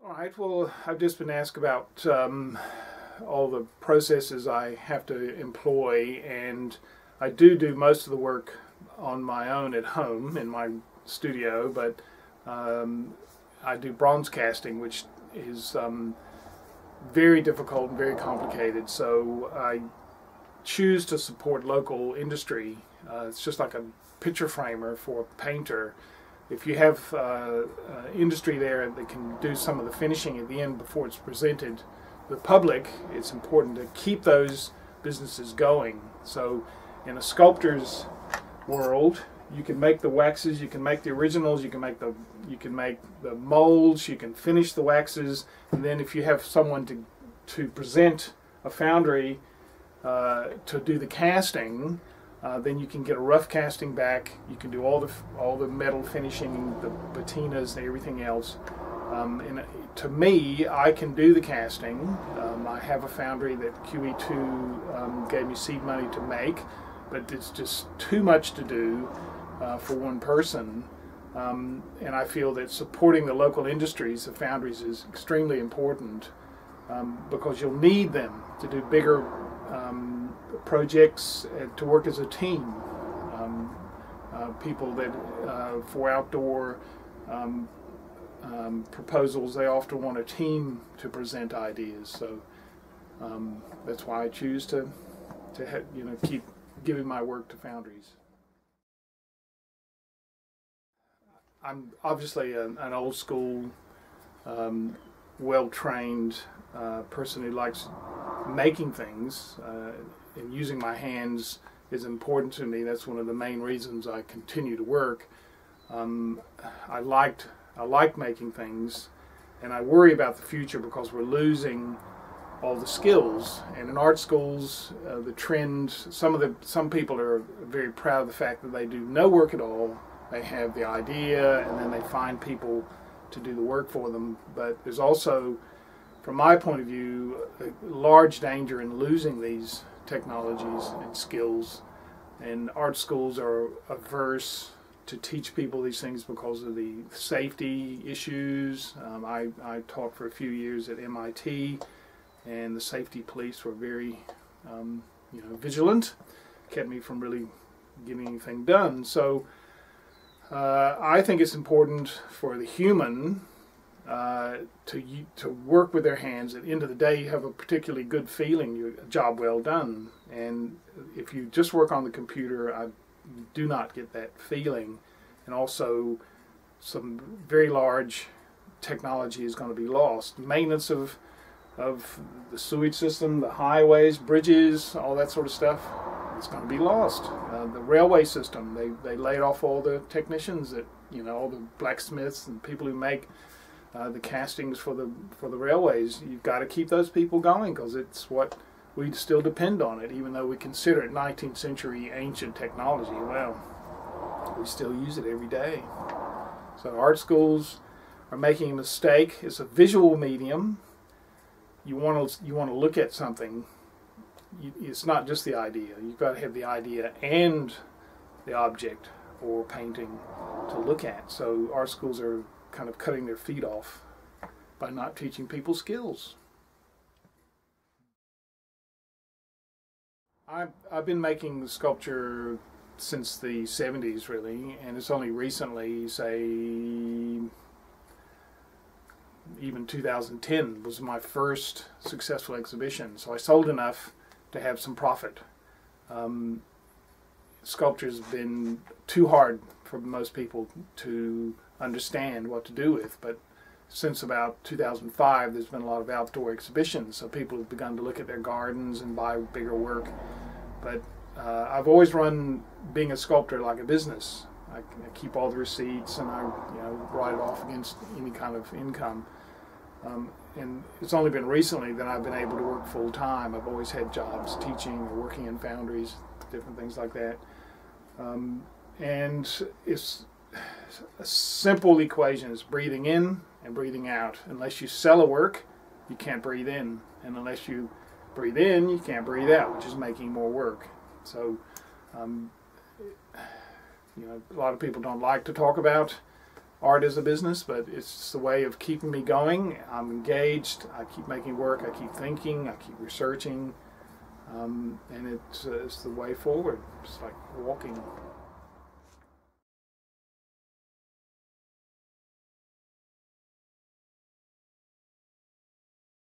All right, well, I've just been asked about all the processes I have to employ, and I do most of the work on my own at home in my studio, but um, I do bronze casting, which is very difficult and very complicated. So I choose to support local industry. It's just like a picture framer for a painter. If you have industry there that can do some of the finishing at the end before it's presented to the public, it's important to keep those businesses going. So in a sculptor's world, you can make the waxes, you can make the originals, you can make the molds, you can finish the waxes, and then if you have someone to present a foundry to do the casting, then you can get a rough casting back. You can do all the metal finishing, the patinas, and everything else. And to me, I can do the casting. I have a foundry that QE2 gave me seed money to make, but it's just too much to do for one person. And I feel that supporting the local industries, the foundries, is extremely important because you'll need them to do bigger projects, to work as a team. People that for outdoor proposals, they often want a team to present ideas. So that's why I choose to keep giving my work to foundries. I'm obviously an old school, well-trained person who likes making things, and using my hands is important to me. That's one of the main reasons I continue to work. I like making things, and I worry about the future because we're losing all the skills. And in art schools, the trend, some people are very proud of the fact that they do no work at all. They have the idea, and then they find people to do the work for them. But there's also, from my point of view, a large danger in losing these technologies and skills. And art schools are averse to teach people these things because of the safety issues. I taught for a few years at MIT, and the safety police were very vigilant, kept me from really getting anything done. So I think it's important for the human to work with their hands. At the end of the day, you have a particularly good feeling, a job well done. And if you just work on the computer, I do not get that feeling. And also, some very large technology is going to be lost. Maintenance of the sewage system, the highways, bridges, all that sort of stuff, it's going to be lost. The railway system, they laid off all the technicians, all the blacksmiths and people who make the castings for the railways. You've got to keep those people going because it's what we still depend on it, even though we consider it 19th century ancient technology. Well, we still use it every day. So art schools are making a mistake. It's a visual medium. You want to look at something. It's not just the idea. You've got to have the idea and the object or painting to look at. So art schools are kind of cutting their feet off by not teaching people skills. I've been making sculpture since the 70s, really, and it's only recently, say, even 2010 was my first successful exhibition. So I sold enough to have some profit. Sculpture's been too hard for most people to understand what to do with, but since about 2005 there's been a lot of outdoor exhibitions, so people have begun to look at their gardens and buy bigger work. But I've always run being a sculptor like a business. I keep all the receipts and I write it off against any kind of income. And it's only been recently that I've been able to work full time. I've always had jobs teaching or working in foundries, different things like that. And it's a simple equation. It's breathing in and breathing out. Unless you sell a work, you can't breathe in. And unless you breathe in, you can't breathe out, which is making more work. So, a lot of people don't like to talk about art as a business, but it's just a way of keeping me going. I'm engaged. I keep making work. I keep thinking. I keep researching, and it's the way forward. It's like walking.